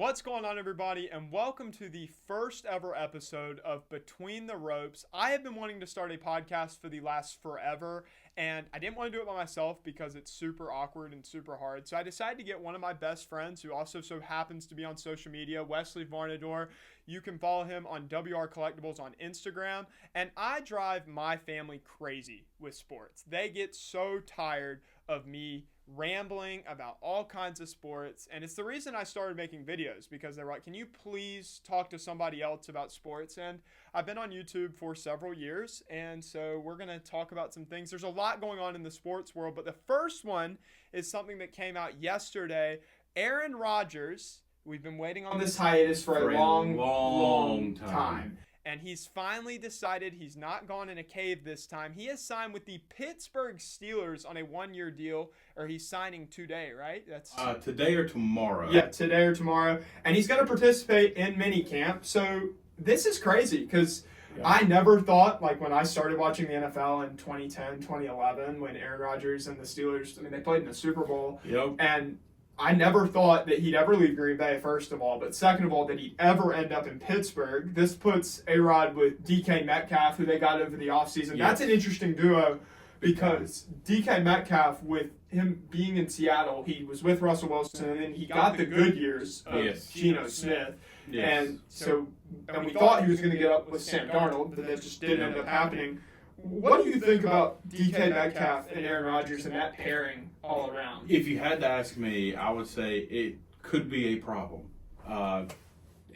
What's going on, everybody, and welcome to the first ever episode of Between the Ropes. I have been wanting to start a podcast for the last forever, and I didn't want to do it by myself because it's super awkward and super hard. So I decided to get one of my best friends, who also so happens to be on social media, Wesley Varnador. You can follow him on WR Collectibles on Instagram, and I drive my family crazy with sports. They get so tired of me rambling about all kinds of sports, and it's the reason I started making videos, because they were like, can you please talk to somebody else about sports? And I've been on YouTube for several years, and so we're going to talk about some things. There's a lot going on in the sports world, but the first one is something that came out yesterday. Aaron Rodgers, we've been waiting on this hiatus for a long time. And he's finally decided he's not gone in a cave this time. He has signed with the Pittsburgh Steelers on a one-year deal, or he's signing today, right? That's today or tomorrow. Yeah, today or tomorrow. And he's going to participate in minicamp. So this is crazy because I never thought, like when I started watching the NFL in 2010, 2011, when Aaron Rodgers and the Steelers, they played in the Super Bowl. Yep. And I never thought that he'd ever leave Green Bay, first of all, but second of all, that he'd ever end up in Pittsburgh. This puts A-Rod with DK Metcalf, who they got over the offseason. Yes. That's an interesting duo because DK Metcalf, with him being in Seattle, he was with Russell Wilson, and then he got the good years of Geno Smith. Yes. And we thought he was going to get up with Sam Darnold, but that just didn't end up happening. What do you think about DK Metcalf and Aaron Rodgers and that pairing all around? If you had to ask me, I would say it could be a problem.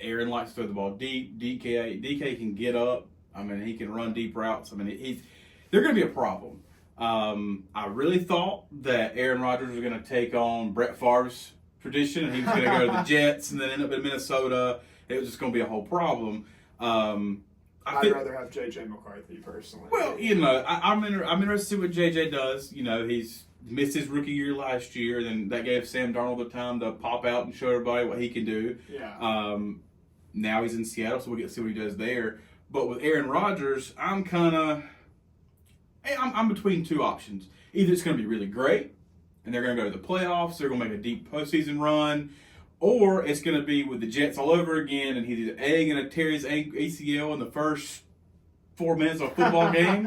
Aaron likes to throw the ball deep. DK can get up. I mean, he can run deep routes. I mean, they're going to be a problem. I really thought that Aaron Rodgers was going to take on Brett Favre's tradition, and he was going to go to the Jets and then end up in Minnesota. It was just going to be a whole problem. I'd rather have J.J. McCarthy, personally. Well, I'm interested to see what J.J. does. He's missed his rookie year last year, and that gave Sam Darnold the time to pop out and show everybody what he can do. Yeah. Now he's in Seattle, so we'll get to see what he does there. But with Aaron Rodgers, I'm between two options. Either it's going to be really great, and they're going to go to the playoffs, they're going to make a deep postseason run, or it's going to be with the Jets all over again, and he's either going to tear his ACL in the first 4 minutes of a football game,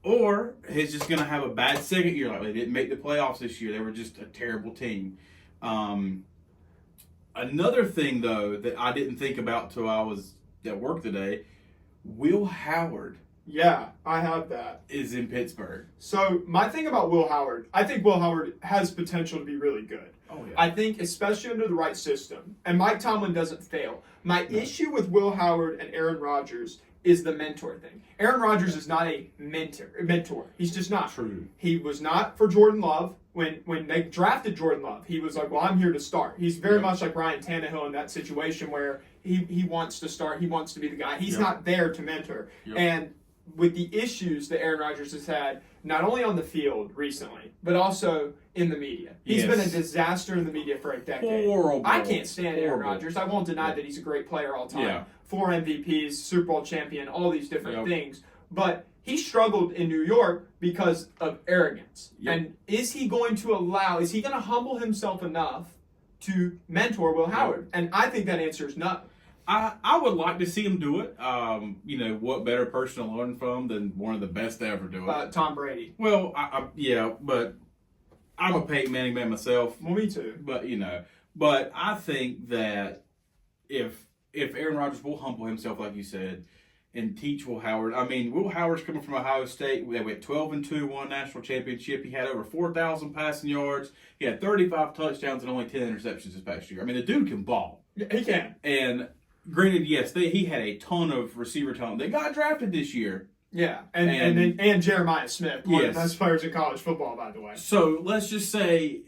or he's just going to have a bad second year. Like, they didn't make the playoffs this year. They were just a terrible team. Another thing, though, that I didn't think about till I was at work today, Will Howard. Yeah, I have that. Is in Pittsburgh. So my thing about Will Howard, I think Will Howard has potential to be really good. Oh, yeah. I think, especially under the right system, and Mike Tomlin doesn't fail. My issue with Will Howard and Aaron Rodgers is the mentor thing. Aaron Rodgers is not a mentor. He's just not. True. He was not for Jordan Love. When they drafted Jordan Love, he was like, well, I'm here to start. He's very much like Ryan Tannehill in that situation where he wants to start. He wants to be the guy. He's not there to mentor. And with the issues that Aaron Rodgers has had, not only on the field recently, but also in the media. He's been a disaster in the media for a decade. Horrible. I can't stand Aaron Rodgers. I won't deny that he's a great player all time. Yeah. 4 MVPs, Super Bowl champion, all these different things. But he struggled in New York because of arrogance. Yep. And is he going to humble himself enough to mentor Will Howard? And I think that answer is no. I would like to see him do it. What better person to learn from than one of the best to ever do it? Tom Brady. Well, but I'm a Peyton Manning man myself. Well, me too. But I think that if Aaron Rodgers will humble himself, like you said, and teach Will Howard. I mean, Will Howard's coming from Ohio State. They went 12-2, won a national championship. He had over 4,000 passing yards. He had 35 touchdowns and only 10 interceptions this past year. I mean, the dude can ball. He can. And granted, yes, he had a ton of receiver talent. They got drafted this year. Yeah, and Jeremiah Smith, one of the best players in college football, by the way. So let's just say,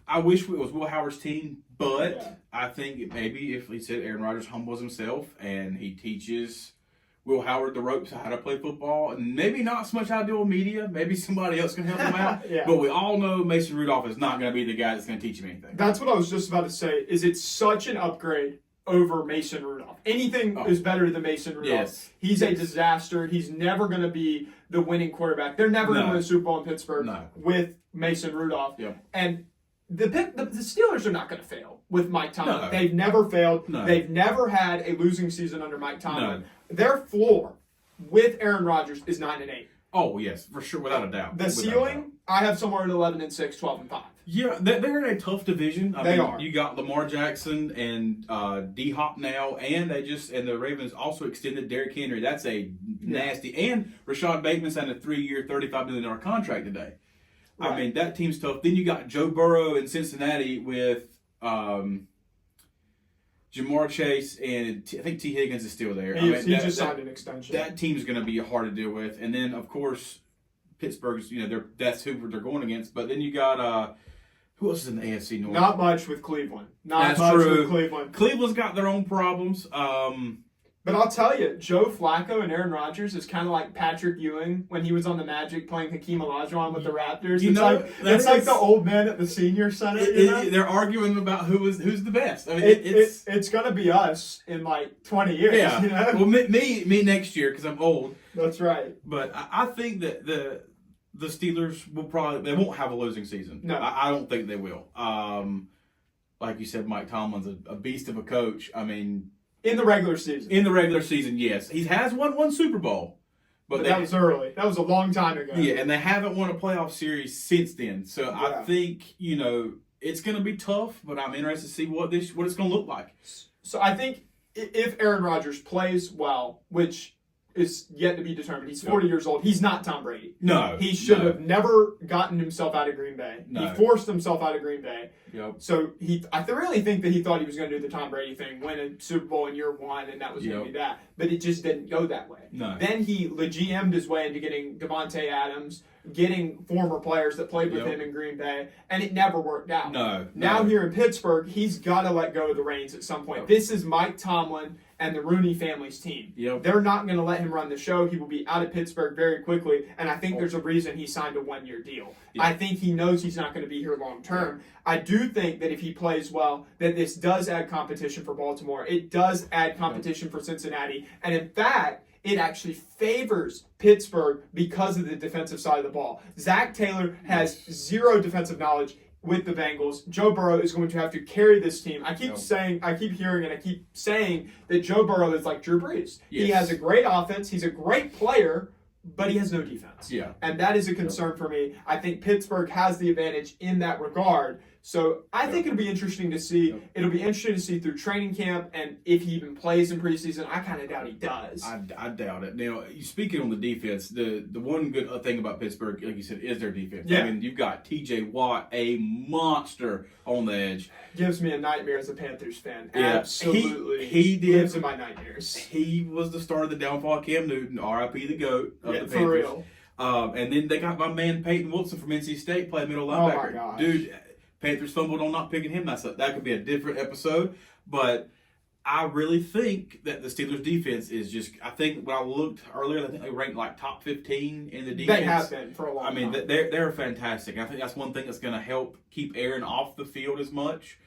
I wish it was Will Howard's team, but I think maybe if he said Aaron Rodgers humbles himself and he teaches Will Howard the ropes how to play football, and maybe not so much how to deal with media. Maybe somebody else can help him out. But we all know Mason Rudolph is not going to be the guy that's going to teach him anything. That's what I was just about to say. Is it such an upgrade over Mason Rudolph? Anything is better than Mason Rudolph. Yes. He's a disaster. He's never going to be the winning quarterback. They're never going to win a Super Bowl in Pittsburgh with Mason Rudolph. Yep. And the Steelers are not going to fail with Mike Tomlin. No. They've never failed. No. They've never had a losing season under Mike Tomlin. No. Their floor with Aaron Rodgers is 9-8. Oh, yes, for sure, without a doubt. The ceiling, I have somewhere at 11-6, 12-5. Yeah, they're in a tough division. They are. You got Lamar Jackson and D-Hop now, and the Ravens also extended Derrick Henry. That's a nasty. And Rashad Bateman signed a 3-year, $35 million contract today. Right. I mean, that team's tough. Then you got Joe Burrow in Cincinnati with Jamar Chase, and I think T. Higgins is still there. He just signed an extension. That team's going to be hard to deal with. And then, of course, Pittsburgh's, that's who they're going against. But then you got who else is in the AFC North? Not much with Cleveland. That's true. Cleveland's got their own problems. But I'll tell you, Joe Flacco and Aaron Rodgers is kind of like Patrick Ewing when he was on the Magic playing Hakeem Olajuwon with the Raptors. It's like the old man at the senior center. They're arguing about who's the best. I mean, it's going to be us in like 20 years. Yeah. Well, me next year because I'm old. That's right. But I think that the Steelers they won't have a losing season. No, I don't think they will. Like you said, Mike Tomlin's a beast of a coach. I mean. In the regular season, yes. He has won one Super Bowl. But that was early. That was a long time ago. Yeah, and they haven't won a playoff series since then. So I think, it's going to be tough, but I'm interested to see what it's going to look like. So I think if Aaron Rodgers plays well, which is yet to be determined. He's 40 years old. He's not Tom Brady. No. He should have never gotten himself out of Green Bay. No. He forced himself out of Green Bay. Yep. So I really think that he thought he was going to do the Tom Brady thing, win a Super Bowl in year one, and that was going to be that. But it just didn't go that way. No. Then he GM'd his way into getting Devontae Adams, getting former players that played with him in Green Bay, and it never worked out. Now here in Pittsburgh, he's got to let go of the reins at some point. This is Mike Tomlin and the Rooney family's team. They're not going to let him run the show. He will be out of Pittsburgh very quickly, and I think there's a reason he signed a one-year deal. I think he knows he's not going to be here long term. I do think that if he plays well, that this does add competition for Baltimore. It does add competition for Cincinnati, and in fact, it actually favors Pittsburgh because of the defensive side of the ball. Zach Taylor has zero defensive knowledge with the Bengals. Joe Burrow is going to have to carry this team. I keep saying that Joe Burrow is like Drew Brees. Yes. He has a great offense. He's a great player, but he has no defense. Yeah. And that is a concern for me. I think Pittsburgh has the advantage in that regard. So I think it'll be interesting to see. It'll be interesting to see through training camp and if he even plays in preseason. I kind of doubt he does. I doubt it. Now, speaking on the defense, the one good thing about Pittsburgh, like you said, is their defense. Yeah. I mean, you've got T.J. Watt, a monster on the edge. Gives me a nightmare as a Panthers fan. Yeah. Absolutely. He lives in my nightmares. He was the start of the downfall of Cam Newton, R.I.P. the GOAT of the Panthers. For real. And then they got my man Peyton Wilson from NC State playing middle linebacker. Oh, my gosh. Dude, Panthers fumbled on not picking him. That could be a different episode. But I really think that the Steelers' defense is just – I think when I looked earlier, I think they ranked like top 15 in the defense. They have been for a long time. I mean, they're fantastic. I think that's one thing that's going to help keep Aaron off the field as much.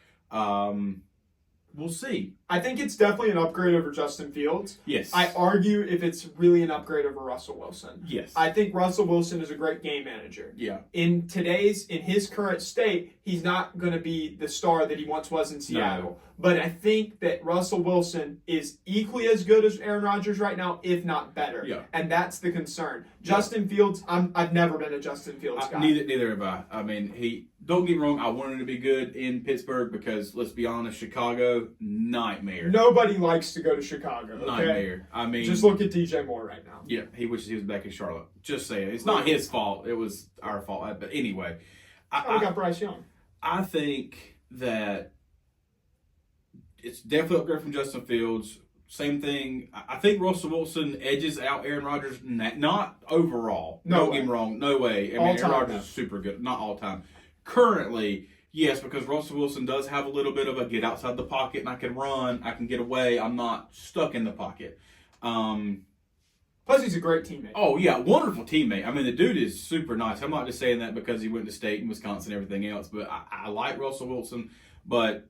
We'll see. I think it's definitely an upgrade over Justin Fields. Yes. I argue if it's really an upgrade over Russell Wilson. Yes. I think Russell Wilson is a great game manager. Yeah. In his current state, he's not going to be the star that he once was in Seattle. No. But I think that Russell Wilson is equally as good as Aaron Rodgers right now, if not better. Yeah. And that's the concern. Justin Fields, I've never been a Justin Fields guy. Neither have I. I mean, don't get me wrong, I wanted him to be good in Pittsburgh because, let's be honest, Chicago, nightmare. Nobody likes to go to Chicago. Okay? Nightmare. I mean, just look at DJ Moore right now. Yeah, he wishes he was back in Charlotte. Just saying. It's not his fault. It was our fault. But anyway. We got Bryce Young. I think that it's definitely up there from Justin Fields. Same thing. I think Russell Wilson edges out Aaron Rodgers. Not overall. Don't get me wrong. No way. I mean, Aaron Rodgers is super good. Not all time. Currently, yes, because Russell Wilson does have a little bit of a get outside the pocket and I can run. I can get away. I'm not stuck in the pocket. Plus, he's a great teammate. Oh, yeah. Wonderful teammate. I mean, the dude is super nice. I'm not just saying that because he went to state in Wisconsin and everything else, but I like Russell Wilson. But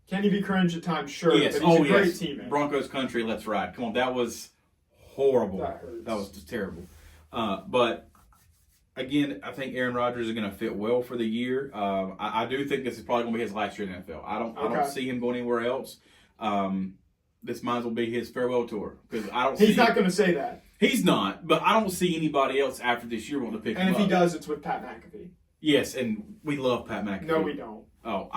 can he be cringe at times? Sure. Yes. But he's a great teammate. Broncos country, let's ride. Come on. That was horrible. That hurts. That was just terrible. But again, I think Aaron Rodgers is going to fit well for the year. I do think this is probably going to be his last year in the NFL. I don't see him going anywhere else. This might as well be his farewell tour because I don't. He's not going to say that. He's not, but I don't see anybody else after this year wanting to pick him up. And if he does, it's with Pat McAfee. Yes, and we love Pat McAfee. No, we don't. Oh,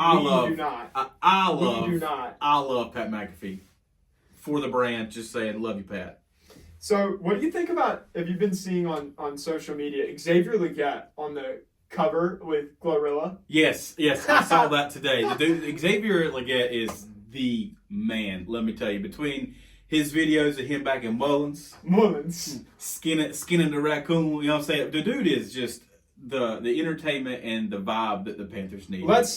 We do not. I We do not. love Pat McAfee for the brand. Just saying, love you, Pat. So, what do you think about, have you been seeing on social media, Xavier Legette on the cover with Glorilla? Yes, I saw that today. The dude, Xavier Legette is the man, let me tell you. Between his videos of him back in Mullins, skinning the raccoon, you know what I'm saying? The dude is just the entertainment and the vibe that the Panthers need. Let's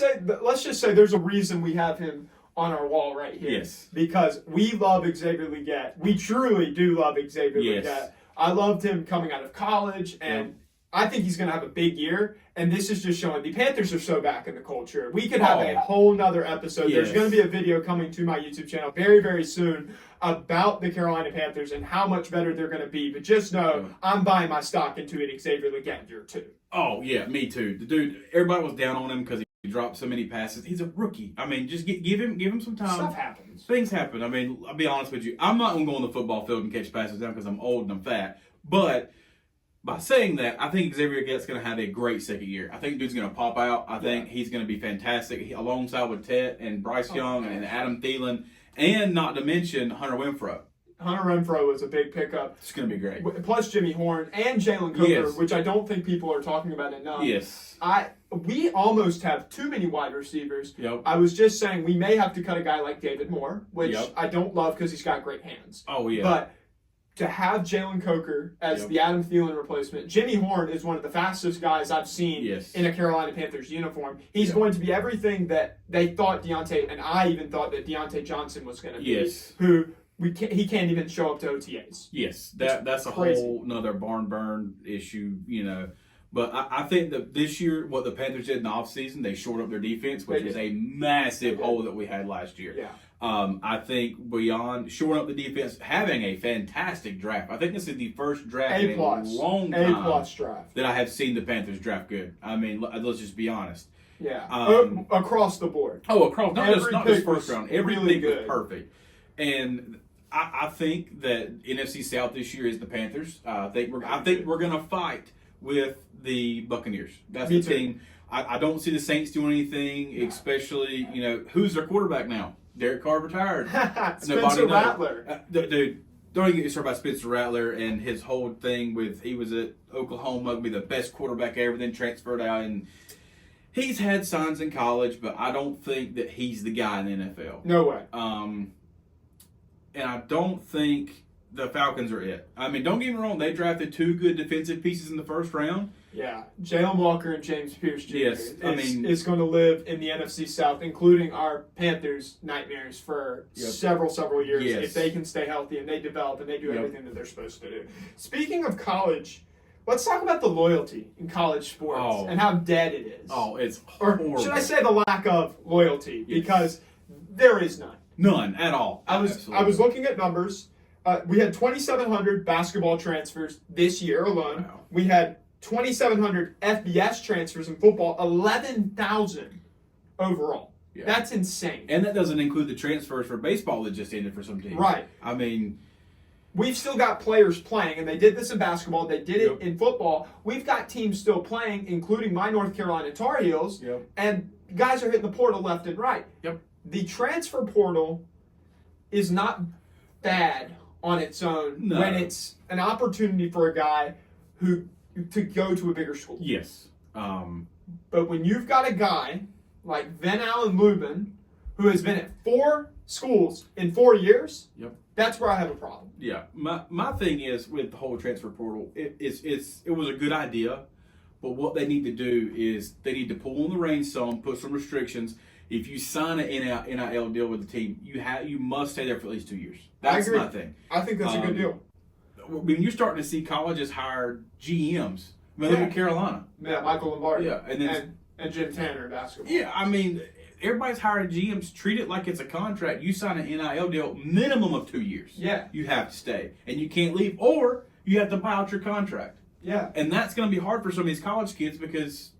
just say there's a reason we have him on our wall right here. Yes. Because we love Xavier Legette. We truly do love Xavier Yes. Legette. I loved him coming out of college, and I think he's going to have a big year. And this is just showing the Panthers are so back in the culture. We could have a whole nother episode. Yes. There's going to be a video coming to my YouTube channel very, very soon about the Carolina Panthers and how much better they're going to be. But just know, I'm buying my stock into it Xavier Legette year 2. Oh, yeah, me too. The dude, everybody was down on him because he dropped so many passes. He's a rookie. I mean, just give him some time. Stuff happens. Things happen. I mean, I'll be honest with you. I'm not going to go on the football field and catch passes down because I'm old and I'm fat. But by saying that, I think Xavier Legette's going to have a great second year. I think dude's going to pop out. I think he's going to be fantastic alongside with Tet and Bryce Young and Adam Thielen, and not to mention Hunter Renfrow. Hunter Renfrow was a big pickup. It's going to be great. Plus Jimmy Horn and Jalen Coker, which I don't think people are talking about enough. Yes. We almost have too many wide receivers. Yep. I was just saying we may have to cut a guy like David Moore, which Yep. I don't love because he's got great hands. Oh, yeah. But to have Jalen Coker as the Adam Thielen replacement, Jimmy Horn is one of the fastest guys I've seen in a Carolina Panthers uniform. He's going to be everything that they thought Deontay, and I even thought that Deontay Johnson was going to be. Yes. He can't even show up to OTAs. Yes, that's a whole nother barn burn issue, you know. But I think that this year, what the Panthers did in the offseason, they shored up their defense, which is a massive hole that we had last year. Yeah. I think beyond shoring up the defense, having a fantastic draft. I think this is the first draft in a long time draft that I have seen the Panthers draft good. I mean, let's just be honest. Yeah. Across the board. Oh, not just first round. Every really pick was perfect. And I think that NFC South this year is the Panthers. I think we're going to fight with the Buccaneers. That's the team. I don't see the Saints doing anything, especially, you know, who's their quarterback now? Derek Carr retired. Spencer Rattler. Dude, don't even get me started about Spencer Rattler and his whole thing with he was at Oklahoma, be the best quarterback ever, then transferred out. And he's had signs in college, but I don't think that he's the guy in the NFL. No way. And I don't think the Falcons are it. I mean, don't get me wrong. They drafted 2 good defensive pieces in the first round. Yeah. Jalen Walker and James Pierce Jr. Yes. is going to live in the NFC South, including our Panthers' nightmares for several years if they can stay healthy and they develop and they do everything that they're supposed to do. Speaking of college, let's talk about the loyalty in college sports and how dead it is. Oh, it's horrible. Or should I say the lack of loyalty? Because there is none. None at all. I was looking at numbers. We had 2,700 basketball transfers this year alone. Wow. We had 2,700 FBS transfers in football, 11,000 overall. Yeah. That's insane. And that doesn't include the transfers for baseball that just ended for some teams. Right. I mean, we've still got players playing, and they did this in basketball. They did it in football. We've got teams still playing, including my North Carolina Tar Heels, and guys are hitting the portal left and right. Yep. The transfer portal is not bad on its own when it's an opportunity for a guy to go to a bigger school. Yes. But when you've got a guy like Van Allen Lubin, who has been at 4 schools in 4 years, that's where I have a problem. Yeah. My thing is with the whole transfer portal, it was a good idea, but what they need to do is they need to pull on the reins some, put some restrictions. If you sign an NIL deal with the team, you must stay there for at least 2 years. That's my thing. I think that's a good deal. When you're starting to see colleges hire GMs, I mean, look at Carolina. Yeah, Michael Lombardi. Yeah, and Jim Tanner in basketball. Yeah, I mean, everybody's hiring GMs. Treat it like it's a contract. You sign an NIL deal, minimum of 2 years. Yeah. You have to stay, and you can't leave, or you have to buy out your contract. Yeah. And that's going to be hard for some of these college kids because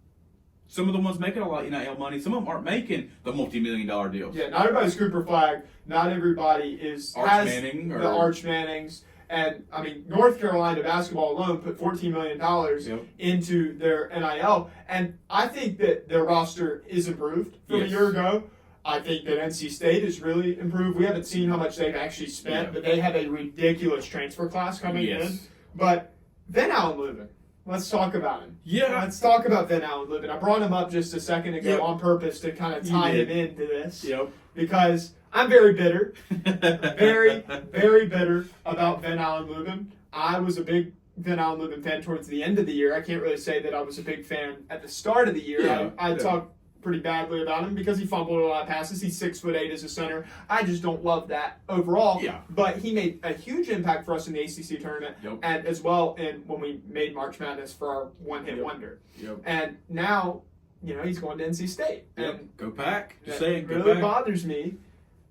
some of the ones making a lot of NIL money, some of them aren't making the multi-million-dollar deals. Yeah, not everybody's Cooper Flag. Not everybody Arch Manning the Arch Mannings. And, I mean, North Carolina basketball alone put $14 million into their NIL. And I think that their roster is improved from a year ago. I think that NC State is really improved. We haven't seen how much they've actually spent, but they have a ridiculous transfer class coming in. But Van Allen Lubin, let's talk about him. Yeah. Let's talk about Van Allen Lubin. I brought him up just a second ago on purpose to kind of tie him into this. Because I'm very bitter. Very, very bitter about Van Allen Lubin. I was a big Van Allen Lubin fan towards the end of the year. I can't really say that I was a big fan at the start of the year. I talked pretty badly about him because he fumbled a lot of passes. He's 6'8" as a center. I just don't love that overall. But he made a huge impact for us in the ACC tournament and as well when we made March Madness for our one-hit wonder. And now, he's going to NC State. And go Pack. Just say it. It really bothers me.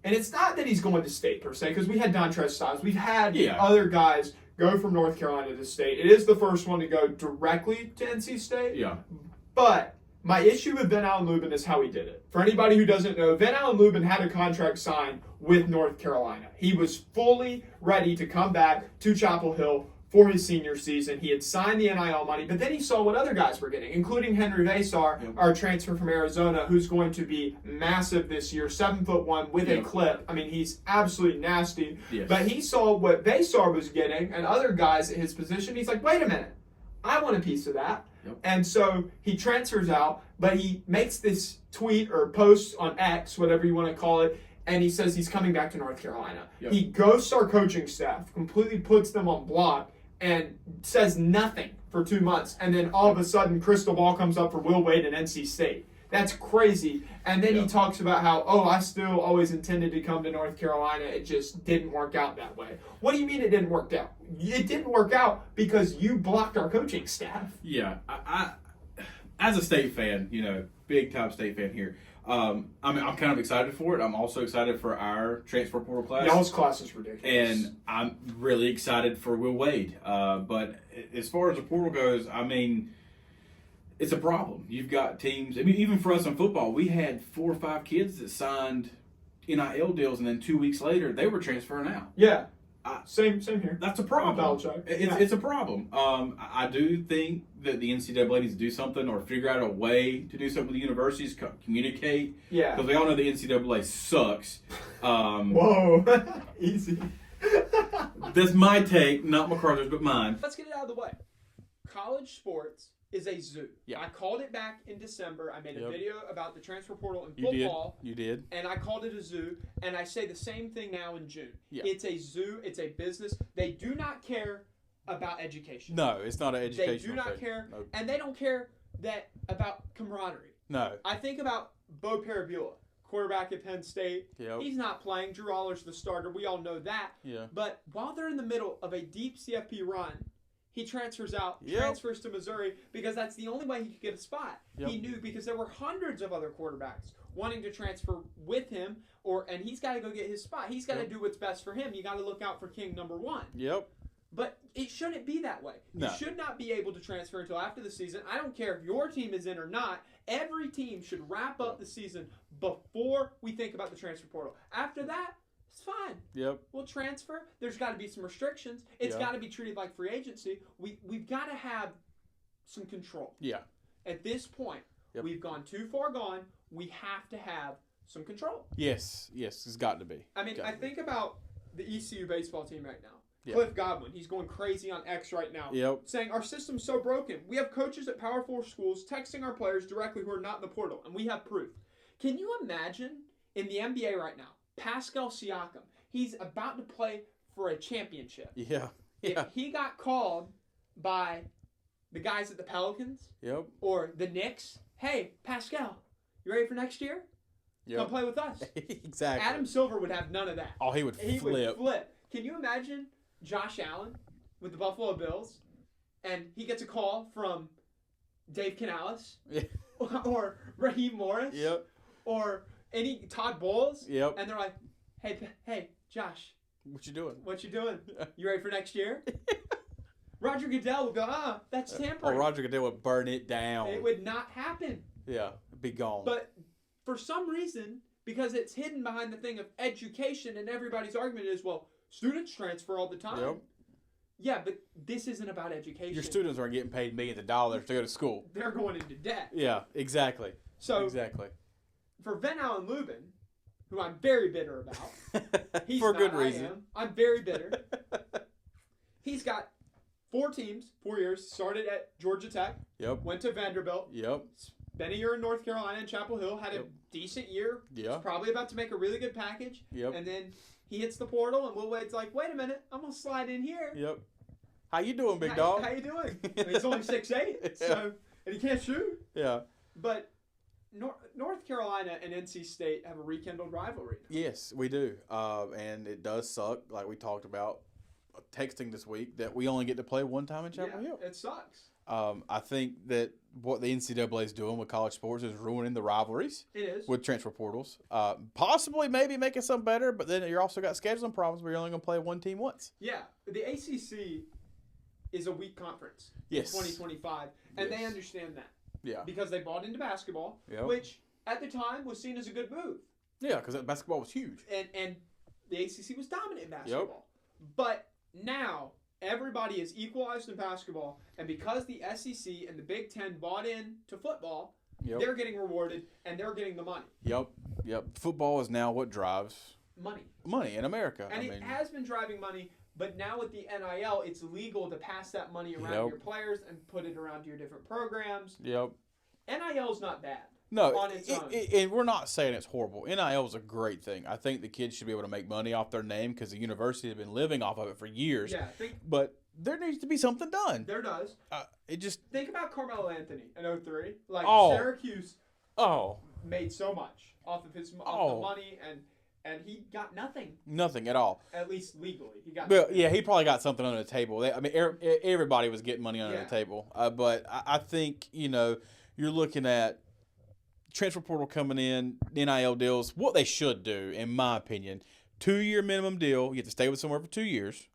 And it's not that he's going to State per se, because we had Dontrez Styles. We've had other guys go from North Carolina to State. It is the first one to go directly to NC State. But my issue with Van Allen Lubin is how he did it. For anybody who doesn't know, Van Allen Lubin had a contract signed with North Carolina. He was fully ready to come back to Chapel Hill for his senior season. He had signed the NIL money, but then he saw what other guys were getting, including Henry Vasar, our transfer from Arizona, who's going to be massive this year, 7'1" with a clip. I mean, he's absolutely nasty. But he saw what Vasar was getting and other guys at his position. He's like, wait a minute, I want a piece of that. And so he transfers out, but he makes this tweet or post on X, whatever you want to call it, and he says he's coming back to North Carolina. He ghosts our coaching staff, completely puts them on block, and says nothing for 2 months. And then all of a sudden, crystal ball comes up for Will Wade and NC State. That's crazy. And then he talks about how, I still always intended to come to North Carolina. It just didn't work out that way. What do you mean it didn't work out? It didn't work out because you blocked our coaching staff. I as a State fan, big time State fan here. I'm kind of excited for it. I'm also excited for our transfer portal class. Y'all's class is ridiculous. And I'm really excited for Will Wade. But as far as the portal goes, it's a problem. You've got teams. Even for us in football, we had 4 or 5 kids that signed NIL deals, and then 2 weeks later, they were transferring out. Same here. That's a problem. It's a problem. I do think that the NCAA needs to do something or figure out a way to do something with the universities, communicate. Because we all know the NCAA sucks. Whoa. Easy. That's my take, not McCarthy's, but mine. Let's get it out of the way. College sports is a zoo. I called it back in December. I made a video about the transfer portal in football. You did. And I called it a zoo. And I say the same thing now in June. It's a zoo. It's a business. They do not care about education. No, it's not an educational They do not thing. care. Nope. And they don't care about camaraderie. No. I think about Bo Parabula, quarterback at Penn State. He's not playing. Drew Aller's the starter. We all know that. But while they're in the middle of a deep CFP run, he transfers out, transfers to Missouri, because that's the only way he could get a spot. He knew, because there were hundreds of other quarterbacks wanting to transfer with him, and he's got to go get his spot. He's got to do what's best for him. You got to look out for King number 1. But it shouldn't be that way. No. You should not be able to transfer until after the season. I don't care if your team is in or not. Every team should wrap up the season before we think about the transfer portal. After that, it's fine. We'll transfer. There's got to be some restrictions. It's got to be treated like free agency. We've got to have some control. At this point, we've gone too far gone. We have to have some control. Yes, it's got to be. I think about the ECU baseball team right now. Cliff Godwin, he's going crazy on X right now, saying our system's so broken. We have coaches at Power 4 schools texting our players directly who are not in the portal, and we have proof. Can you imagine in the NBA right now, Pascal Siakam, he's about to play for a championship. If he got called by the guys at the Pelicans or the Knicks, hey, Pascal, you ready for next year? Come play with us. Exactly. Adam Silver would have none of that. Oh, he would flip. Can you imagine Josh Allen with the Buffalo Bills, and he gets a call from Dave Canales or Raheem Morris or any Todd Bowles, and they're like, hey, Josh, what you doing? You ready for next year? Roger Goodell would go, that's tampering. Or Roger Goodell would burn it down. It would not happen. Yeah, be gone. But for some reason, because it's hidden behind the thing of education, and everybody's argument is, well, students transfer all the time. Yep. Yeah, but this isn't about education. Your students aren't getting paid millions of dollars to go to school. They're going into debt. Yeah, exactly. So exactly. For Van Allen Lubin, who I'm very bitter about, he's for not, good reason. I'm very bitter. He's got 4 teams, 4 years. Started at Georgia Tech. Yep. Went to Vanderbilt. Yep. Spent a year in North Carolina and Chapel Hill. Had a decent year. Yeah. Was probably about to make a really good package. Yep. And then he hits the portal, and Will Wade's like, "Wait a minute, I'm gonna slide in here." Yep. How you doing, big dog? How you doing? I mean, he's only 6'8", so and he can't shoot. Yeah. But North Carolina and NC State have a rekindled rivalry. Yes, we do. And it does suck, like we talked about texting this week, that we only get to play one time in Chapel Hill. It sucks. I think that what the NCAA is doing with college sports is ruining the rivalries. It is. With transfer portals. Possibly maybe making some better, but then you also got scheduling problems where you're only going to play one team once. Yeah. The ACC is a weak conference Yes. in 2025, and Yes. they understand that. Yeah. Because they bought into basketball, Yep. which at the time was seen as a good move. Yeah, because basketball was huge. And the ACC was dominant in basketball. But now everybody is equalized in basketball, and because the SEC and the Big Ten bought in to football, they're getting rewarded and they're getting the money. Yep. Football is now what drives money in America. And it has been driving money, but now with the NIL, it's legal to pass that money around your players and put it around your different programs. Yep. NIL is not bad. No, on its own. And we're not saying it's horrible. NIL is a great thing. I think the kids should be able to make money off their name because the university has been living off of it for years. Yeah, but there needs to be something done. There does. Think about Carmelo Anthony in 2003. Syracuse made so much off of the money, and he got nothing. Nothing at all. At least legally, he got. But he probably got something under the table. Everybody was getting money under the table. But I think you're looking at transfer portal coming in, NIL deals. What they should do, in my opinion, 2-year minimum deal. You have to stay with somewhere for 2 years.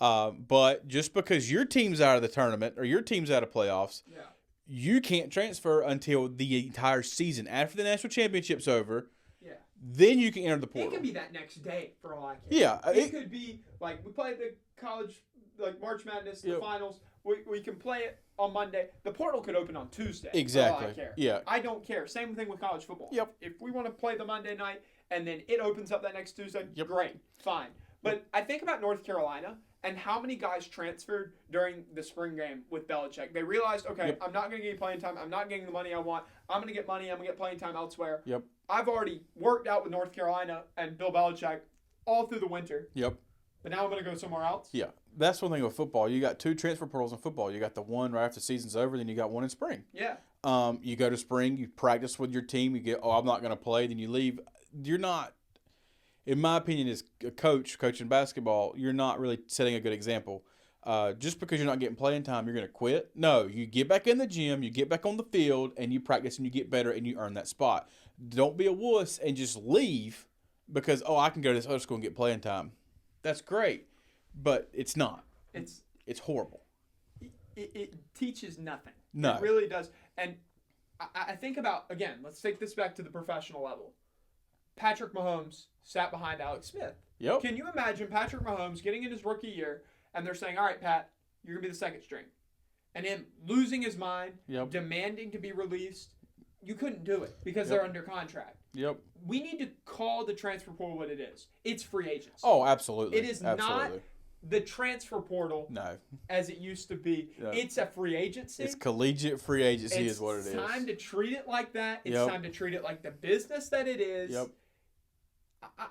But just because your team's out of the tournament or your team's out of playoffs, you can't transfer until the entire season. After the national championship's over, then you can enter the portal. It could be that next day for all I care. Yeah. It could be like we played the college, like March Madness, the finals. We can play it on Monday. The portal could open on Tuesday. Exactly. For all I care. Yeah. I don't care. Same thing with college football. Yep. If we want to play the Monday night and then it opens up that next Tuesday, great, fine. But I think about North Carolina and how many guys transferred during the spring game with Belichick. They realized, okay, I'm not going to get playing time. I'm not getting the money I want. I'm going to get money. I'm going to get playing time elsewhere. Yep. I've already worked out with North Carolina and Bill Belichick all through the winter. Yep. But now I'm going to go somewhere else. Yeah. That's one thing with football. You got 2 transfer portals in football. You got the one right after the season's over, then you got one in spring. Yeah. You go to spring, you practice with your team, you get, I'm not going to play, then you leave. You're not, in my opinion, as a coaching basketball, you're not really setting a good example. Just because you're not getting playing time, you're going to quit. No, you get back in the gym, you get back on the field, and you practice and you get better and you earn that spot. Don't be a wuss and just leave because, I can go to this other school and get playing time. That's great, but it's not. It's horrible. It teaches nothing. No. It really does. And I think about, again, let's take this back to the professional level. Patrick Mahomes sat behind Alex Smith. Yep. Can you imagine Patrick Mahomes getting in his rookie year and they're saying, all right, Pat, you're going to be the second string. And him losing his mind, demanding to be released. You couldn't do it because they're under contract. Yep. We need to call the transfer portal what it is. It's free agency. Oh, absolutely. It is not the transfer portal as it used to be. Yeah. It's a free agency. It's collegiate free agency is what it is. It's time to treat it like that. It's time to treat it like the business that it is. Yep.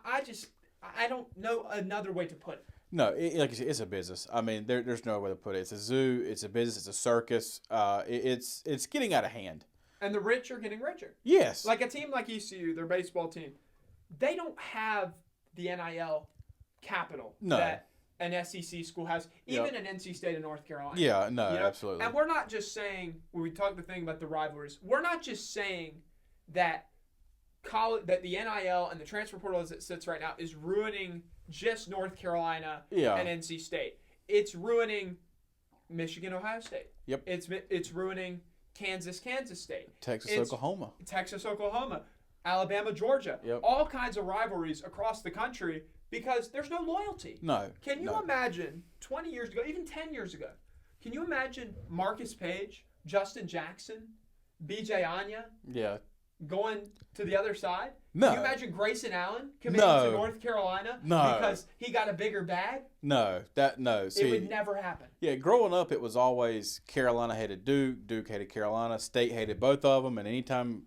I don't know another way to put it. No, like you said, it's a business. I mean, there's no way to put it. It's a zoo. It's a business. It's a circus. It's getting out of hand. And the rich are getting richer. Yes. Like a team like ECU, their baseball team, they don't have the NIL capital that an SEC school has, even an NC State and North Carolina. Yeah, no, absolutely. And we're not just saying, when we talk the thing about the rivalries, we're not just saying that that the NIL and the transfer portal as it sits right now is ruining just North Carolina and NC State. It's ruining Michigan, Ohio State. Yep. It's ruining Kansas State. Texas, Oklahoma. Alabama, Georgia. Yep. All kinds of rivalries across the country because there's no loyalty. No. Can you imagine 20 years ago, even 10 years ago, can you imagine Marcus Page, Justin Jackson, BJ Anya going to the other side? No. Can you imagine Grayson Allen committing to North Carolina because he got a bigger bag? No. See, it would never happen. Yeah, growing up, it was always Carolina hated Duke, Duke hated Carolina, State hated both of them, and anytime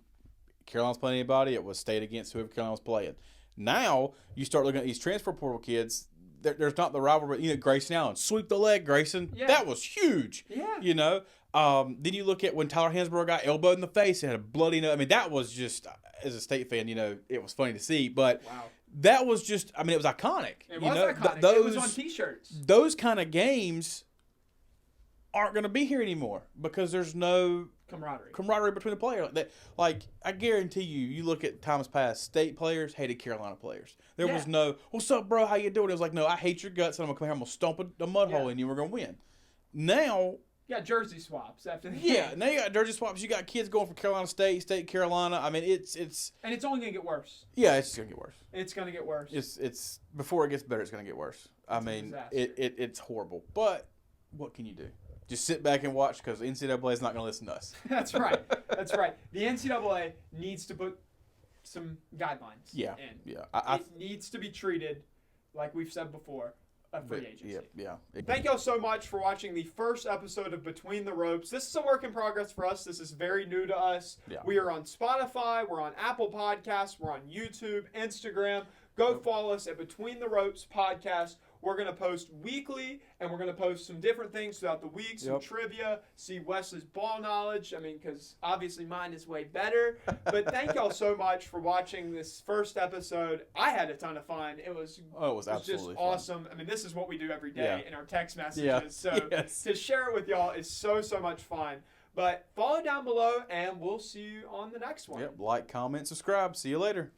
Carolina's playing anybody, it was State against whoever Carolina was playing. Now, you start looking at these transfer portal kids, there's not the rivalry. You know, Grayson Allen, sweep the leg, Grayson. Yeah. That was huge. Yeah. You know? Then you look at when Tyler Hansborough got elbowed in the face and had a bloody nose. I mean, that was just, as a State fan, you know, it was funny to see. But that was just, I mean, it was iconic. It was iconic. It was on T-shirts. Those kind of games aren't going to be here anymore because there's no camaraderie between the players. Like, I guarantee you look at times past, State players hated Carolina players. There was no, what's up, bro? How you doing? It was like, no, I hate your guts, and I'm going to come here, I'm going to stomp a mud hole in you, and we're going to win. Now, you got jersey swaps after the game. Yeah, now you got jersey swaps. You got kids going from Carolina State Carolina. I mean, it's and it's only gonna get worse. Yeah, it's gonna get worse. It's gonna get worse. It's before it gets better, it's gonna get worse. I mean, it's horrible. But what can you do? Just sit back and watch because the NCAA is not gonna listen to us. That's right. That's right. The NCAA needs to put some guidelines. Yeah. in. Yeah. It needs to be treated like we've said before. A free agency. Yeah. Thank y'all so much for watching the first episode of Between the Ropes. This is a work in progress for us. This is very new to us. Yeah. We are on Spotify. We're on Apple Podcasts. We're on YouTube, Instagram. Go follow us at Between the Ropes Podcast. We're going to post weekly, and we're going to post some different things throughout the week, some trivia, see Wesley's ball knowledge. I mean, because obviously mine is way better. But thank y'all so much for watching this first episode. I had a ton of fun. It was absolutely just awesome. I mean, this is what we do every day in our text messages. Yeah. So to share it with y'all is so much fun. But follow down below, and we'll see you on the next one. Like, comment, subscribe. See you later.